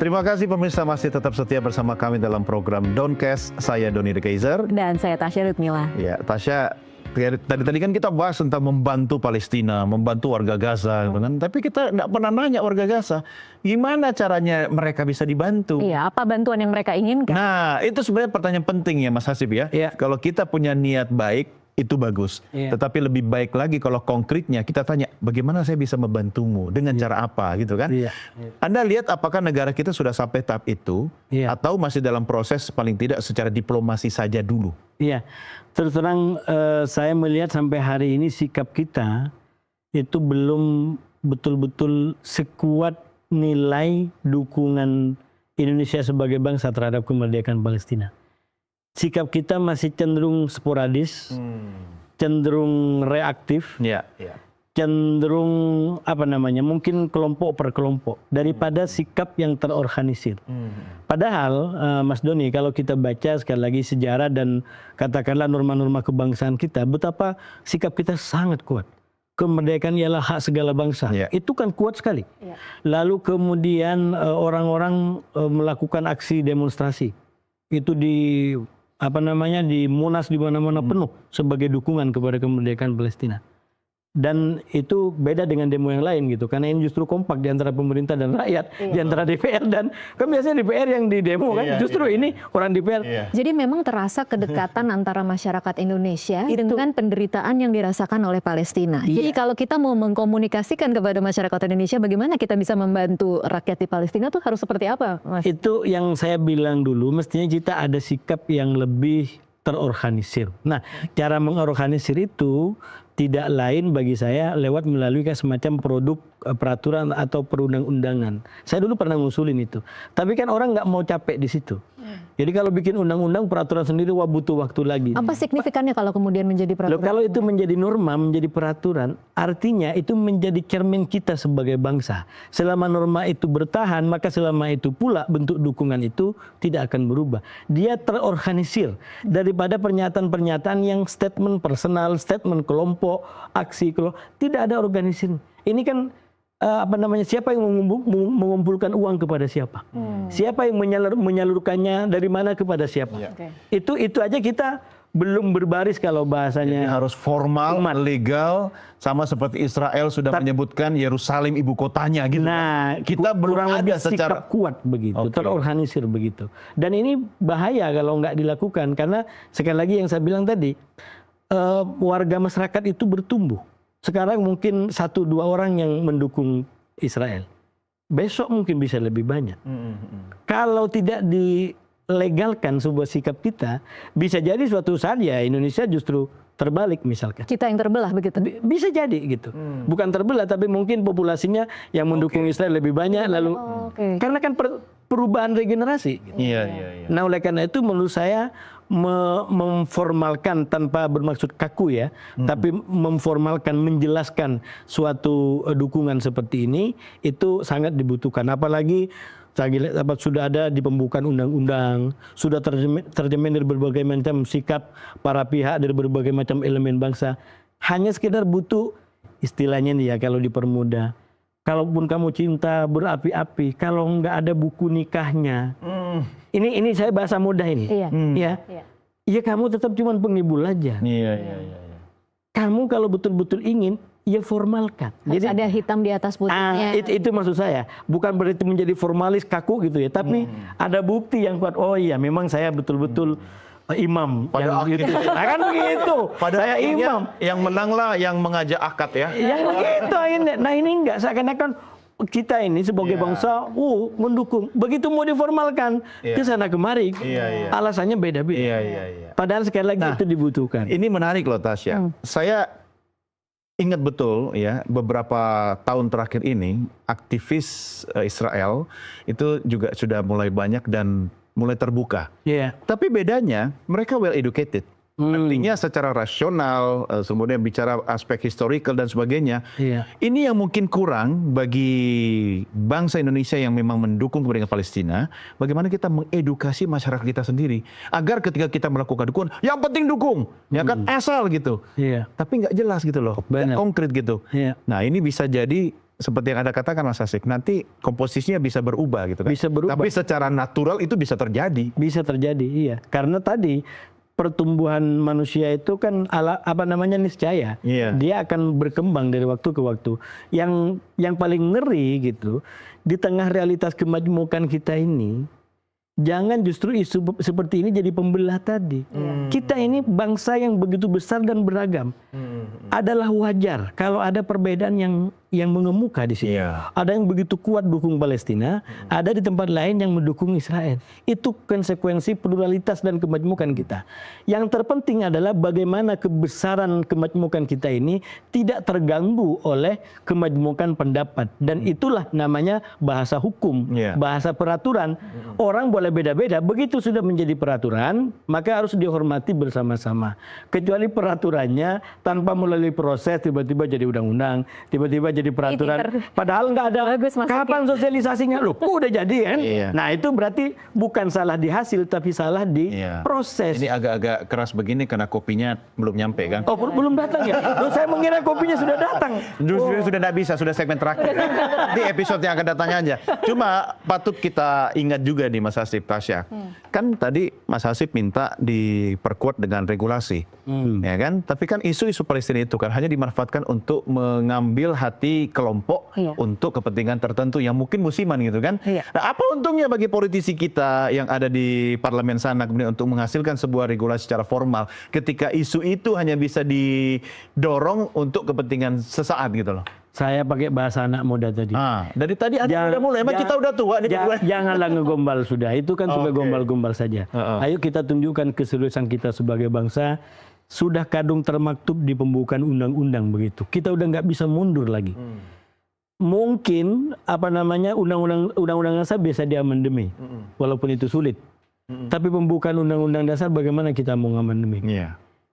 Terima kasih pemirsa masih tetap setia bersama kami dalam program Downcast. Saya Doni The Kaiser. Dan saya Tasya Rutmila. Ya, Tasya, tadi kan kita bahas tentang membantu Palestina, membantu warga Gaza, kan? Tapi kita nggak pernah nanya warga Gaza, gimana caranya mereka bisa dibantu? Iya, apa bantuan yang mereka inginkan? Nah, itu sebenarnya pertanyaan penting ya Mas Hasib ya. Iya. Kalau kita punya niat baik, itu bagus. Iya. Tetapi lebih baik lagi kalau konkretnya kita tanya, bagaimana saya bisa membantumu? Dengan cara apa gitu kan? Iya. Anda lihat apakah negara kita sudah sampai tahap itu? Iya. Atau masih dalam proses paling tidak secara diplomasi saja dulu? Iya, terus terang saya melihat sampai hari ini sikap kita itu belum betul-betul sekuat nilai dukungan Indonesia sebagai bangsa terhadap kemerdekaan Palestina. Sikap kita masih cenderung sporadis, cenderung reaktif, Ya. cenderung mungkin kelompok per kelompok daripada sikap yang terorganisir. Padahal Mas Doni, kalau kita baca sekali lagi sejarah dan katakanlah norma-norma kebangsaan kita, betapa sikap kita sangat kuat. Kemerdekaan ialah hak segala bangsa. Ya. Itu kan kuat sekali. Ya. Lalu kemudian orang-orang melakukan aksi demonstrasi. Itu di di Monas di mana-mana penuh sebagai dukungan kepada kemerdekaan Palestina. Dan itu beda dengan demo yang lain gitu, karena ini justru kompak di antara pemerintah dan rakyat, di antara DPR dan kan biasanya DPR yang di demo kan, justru ini orang DPR. Jadi memang terasa kedekatan antara masyarakat Indonesia dengan penderitaan yang dirasakan oleh Palestina. Jadi kalau kita mau mengkomunikasikan kepada masyarakat Indonesia bagaimana kita bisa membantu rakyat di Palestina tuh harus seperti apa, Mas? Itu yang saya bilang dulu, mestinya kita ada sikap yang lebih terorganisir. Nah, cara mengorganisir itu tidak lain bagi saya lewat melalui semacam produk peraturan atau perundang-undangan. Saya dulu pernah ngusulin itu. Tapi kan orang nggak mau capek di situ. Jadi kalau bikin undang-undang peraturan sendiri butuh waktu lagi. Apa signifikannya kalau kemudian menjadi peraturan? Kalau itu menjadi norma, menjadi peraturan, artinya itu menjadi cermin kita sebagai bangsa. Selama norma itu bertahan, maka selama itu pula bentuk dukungan itu tidak akan berubah. Dia terorganisir daripada pernyataan-pernyataan yang statement personal, statement kelompok, aksi kelompok. Tidak ada organisir. Ini kan siapa yang mengumpulkan uang kepada siapa, siapa yang menyalurkannya dari mana kepada siapa. Itu aja kita belum berbaris kalau bahasanya. Jadi harus formal, legal, sama seperti Israel sudah menyebutkan Yerusalem ibu kotanya gitu. Nah, kita belum ada secara sikap kuat begitu, terorganisir begitu. Dan ini bahaya kalau nggak dilakukan, karena sekali lagi yang saya bilang tadi, warga masyarakat itu bertumbuh. Sekarang mungkin 1-2 orang yang mendukung Israel. Besok mungkin bisa lebih banyak. Kalau tidak dilegalkan sebuah sikap kita, bisa jadi suatu saat ya Indonesia justru terbalik misalkan. Kita yang terbelah begitu? Bisa jadi gitu. Bukan terbelah, tapi mungkin populasinya yang mendukung Israel lebih banyak. Lalu karena kan perubahan regenerasi. Iya. Nah oleh karena itu menurut saya memformalkan tanpa bermaksud kaku ya, tapi memformalkan, menjelaskan suatu dukungan seperti ini itu sangat dibutuhkan. Apalagi sudah ada di pembukaan undang-undang, sudah tercermin dari berbagai macam sikap para pihak dari berbagai macam elemen bangsa. Hanya sekedar butuh istilahnya nih ya kalau dipermudah. Kalaupun kamu cinta berapi-api, kalau nggak ada buku nikahnya, ini saya bahasa mudah ini, ya kamu tetap cuma penghibur aja. Iya. Kamu kalau betul-betul ingin, ya formalkan. Jadi ada hitam di atas putihnya. Itu maksud saya, bukan berarti menjadi formalis kaku gitu ya, tapi ada bukti yang kuat. Oh iya, memang saya betul-betul imam. Pada akhirnya, nah kan begitu. Saya imam. Yang menanglah yang mengajak akad ya. Ya begitu ini. Nah ini enggak, seakan-akan kita ini sebagai bangsa mendukung. Begitu mau diformalkan ke sana kemari, alasannya beda-beda. Padahal sekali lagi itu dibutuhkan. Ini menarik loh Tasya. Saya ingat betul ya, beberapa tahun terakhir ini aktivis Israel itu juga sudah mulai banyak dan mulai terbuka. Tapi bedanya mereka well educated. Artinya secara rasional, kemudian bicara aspek historical dan sebagainya. Ini yang mungkin kurang bagi bangsa Indonesia yang memang mendukung kemerdekaan Palestina. Bagaimana kita mengedukasi masyarakat kita sendiri agar ketika kita melakukan dukungan, yang penting dukung, ya kan asal gitu. Tapi nggak jelas gitu loh, nggak konkret gitu. Nah ini bisa jadi seperti yang Anda katakan Mas Asik, nanti komposisinya bisa berubah gitu kan. Bisa berubah. Tapi secara natural itu bisa terjadi. Bisa terjadi, iya. Karena tadi pertumbuhan manusia itu kan niscaya. Iya. Dia akan berkembang dari waktu ke waktu. Yang paling ngeri gitu, di tengah realitas kemajmukan kita ini, jangan justru isu seperti ini jadi pembelah tadi. Kita ini bangsa yang begitu besar dan beragam. Adalah wajar kalau ada perbedaan yang mengemuka di sini. Iya. Ada yang begitu kuat dukung Palestina, ada di tempat lain yang mendukung Israel. Itu konsekuensi pluralitas dan kemajmukan kita. Yang terpenting adalah bagaimana kebesaran kemajmukan kita ini tidak terganggu oleh kemajmukan pendapat. Dan itulah namanya bahasa hukum, Iya. bahasa peraturan. Orang boleh beda-beda, begitu sudah menjadi peraturan, maka harus dihormati bersama-sama. Kecuali peraturannya tanpa melalui proses tiba-tiba jadi undang-undang, tiba-tiba jadi peraturan. Padahal nggak ada. Bagus, Mas Kapan sosialisasinya? Loh, kok udah jadi kan? Iya. Nah itu berarti bukan salah di hasil, tapi salah di Iya. proses. Ini agak-agak keras begini karena kopinya belum nyampe kan. Oh belum datang ya? Loh, saya mengira kopinya sudah datang. Sudah tidak bisa, sudah segmen terakhir. Di episode yang akan datangnya aja. Cuma patut kita ingat juga nih Mas Hasib, Tasya. Kan tadi Mas Hasib minta diperkuat dengan regulasi. Ya kan? Tapi kan isu-isu Palestina itu kan hanya dimanfaatkan untuk mengambil hati kelompok untuk kepentingan tertentu yang mungkin musiman gitu kan. Nah, apa untungnya bagi politisi kita yang ada di parlemen sana kemudian untuk menghasilkan sebuah regulasi secara formal ketika isu itu hanya bisa didorong untuk kepentingan sesaat gitu loh. Saya pakai bahasa anak muda tadi. Dari tadi ada udah mulai, emang kita udah tua nih berdua. Janganlah ngegombal sudah. Itu kan sudah gombal-gombal saja. Ayo kita tunjukkan keseriusan kita sebagai bangsa. Sudah kadung termaktub di pembukaan undang-undang begitu. Kita udah nggak bisa mundur lagi. Mungkin undang-undang dasar bisa diamendemi, walaupun itu sulit. Tapi pembukaan undang-undang dasar bagaimana kita mau ngamendemi?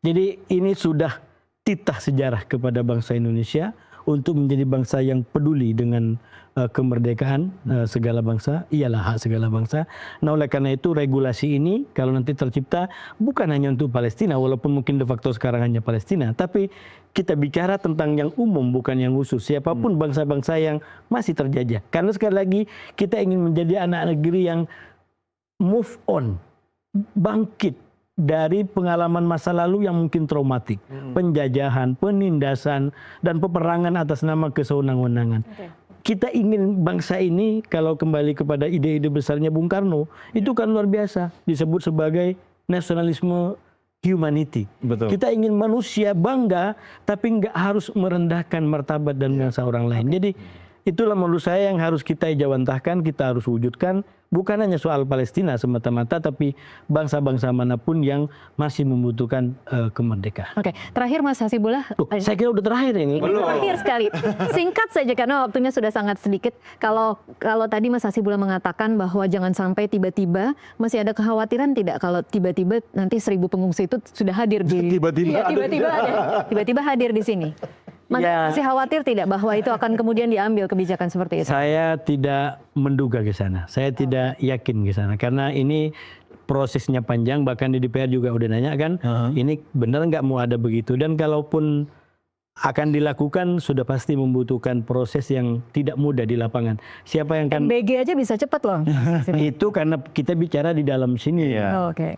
Jadi ini sudah titah sejarah kepada bangsa Indonesia untuk menjadi bangsa yang peduli dengan kemerdekaan segala bangsa, ialah hak segala bangsa. Nah oleh karena itu regulasi ini kalau nanti tercipta bukan hanya untuk Palestina, walaupun mungkin de facto sekarang hanya Palestina, tapi kita bicara tentang yang umum bukan yang khusus. Siapapun bangsa-bangsa yang masih terjajah. Karena sekali lagi kita ingin menjadi anak negeri yang move on, bangkit dari pengalaman masa lalu yang mungkin traumatik, penjajahan, penindasan, dan peperangan atas nama kesewenang-wenangan. Kita ingin bangsa ini, kalau kembali kepada ide-ide besarnya Bung Karno, itu kan luar biasa, disebut sebagai nasionalisme humanity. Betul. Kita ingin manusia bangga, tapi nggak harus merendahkan martabat dan bangsa orang lain. Jadi itulah menurut saya yang harus kita ijawantahkan, kita harus wujudkan. Bukan hanya soal Palestina semata-mata, tapi bangsa-bangsa manapun yang masih membutuhkan kemerdekaan. Oke, terakhir Mas Hasibullah. Saya kira udah terakhir ini. Terakhir sekali, singkat saja karena waktunya sudah sangat sedikit. Kalau tadi Mas Hasibullah mengatakan bahwa jangan sampai tiba-tiba, masih ada kekhawatiran tidak kalau tiba-tiba nanti 1.000 pengungsi itu sudah hadir di tiba-tiba hadir di sini. Masih khawatir tidak bahwa itu akan kemudian diambil kebijakan seperti itu? Saya tidak menduga ke sana. Saya tidak yakin ke sana. Karena ini prosesnya panjang. Bahkan di DPR juga udah nanya kan. Ini benar nggak mau ada begitu. Dan kalaupun akan dilakukan sudah pasti membutuhkan proses yang tidak mudah di lapangan. Siapa yang kan MBG aja bisa cepat loh. itu karena kita bicara di dalam sini.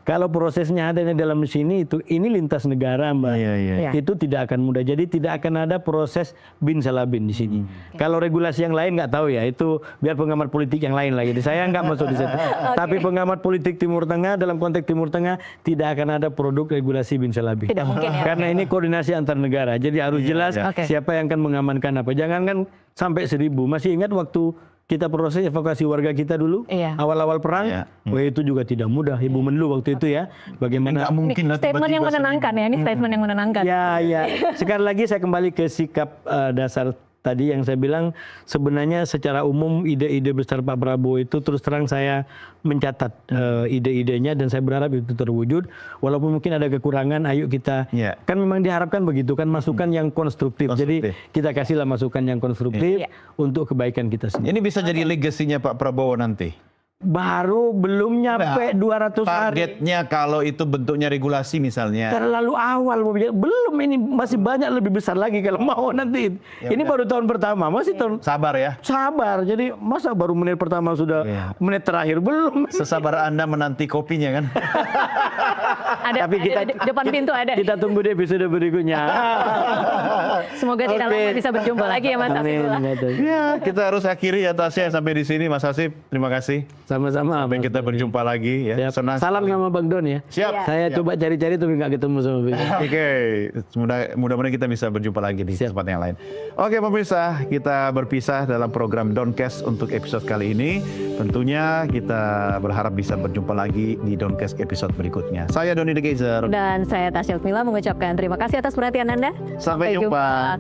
Kalau prosesnya ada di dalam sini ini lintas negara Mbak. Itu tidak akan mudah. Jadi tidak akan ada proses bin salabin di sini. Kalau regulasi yang lain nggak tahu ya, itu biar pengamat politik yang lain lagi. Saya nggak masuk di situ. Tapi pengamat politik Timur Tengah dalam konteks Timur Tengah tidak akan ada produk regulasi bin salabin. Tidak mungkin ya. Karena ini koordinasi antar negara. Jadi harus jelas siapa yang akan mengamankan apa. Jangankan sampai 1.000. Masih ingat waktu kita proses evakuasi warga kita dulu awal-awal perang, itu juga tidak mudah. Ibu Menlu waktu itu ya, bagaimana? Statement yang menenangkan ya, ini statement yang menenangkan. Ya. Sekali lagi saya kembali ke sikap dasar tadi yang saya bilang, sebenarnya secara umum ide-ide besar Pak Prabowo itu terus terang saya mencatat ide-idenya dan saya berharap itu terwujud. Walaupun mungkin ada kekurangan, ayo kita, kan memang diharapkan begitu kan, masukan yang konstruktif. Jadi kita kasihlah masukan yang konstruktif untuk kebaikan kita sendiri. Ini bisa jadi legasinya Pak Prabowo nanti. baru belum nyampe 200 hari. Targetnya kalau itu bentuknya regulasi misalnya. Terlalu awal belum, ini masih banyak lebih besar lagi kalau mau nanti. Ini baru tahun pertama, masih tahun. Sabar ya. Sabar. Jadi masa baru menit pertama sudah menit terakhir belum. Sesabar Anda menanti kopinya kan. Tapi kita depan pintu ada. Kita tunggu di episode berikutnya. Semoga tidak lama bisa berjumpa lagi ya Mas Hasibullah. Ya, kita harus akhiri ya Tasya sampai di sini Mas Hasib. Terima kasih. Sama-sama. Sampai kita berjumpa lagi ya. Senang. Salam sama Bang Don ya. Siap. Saya coba cari-cari tapi nggak ketemu sama beliau. Oke, mudah-mudahan kita bisa berjumpa lagi di tempat yang lain. Oke pemirsa, kita berpisah dalam program Doncast untuk episode kali ini. Tentunya kita berharap bisa berjumpa lagi di Doncast episode berikutnya. Saya Doni The Geyser. Dan saya Tasya Ukmila mengucapkan terima kasih atas perhatian Anda. Sampai jumpa.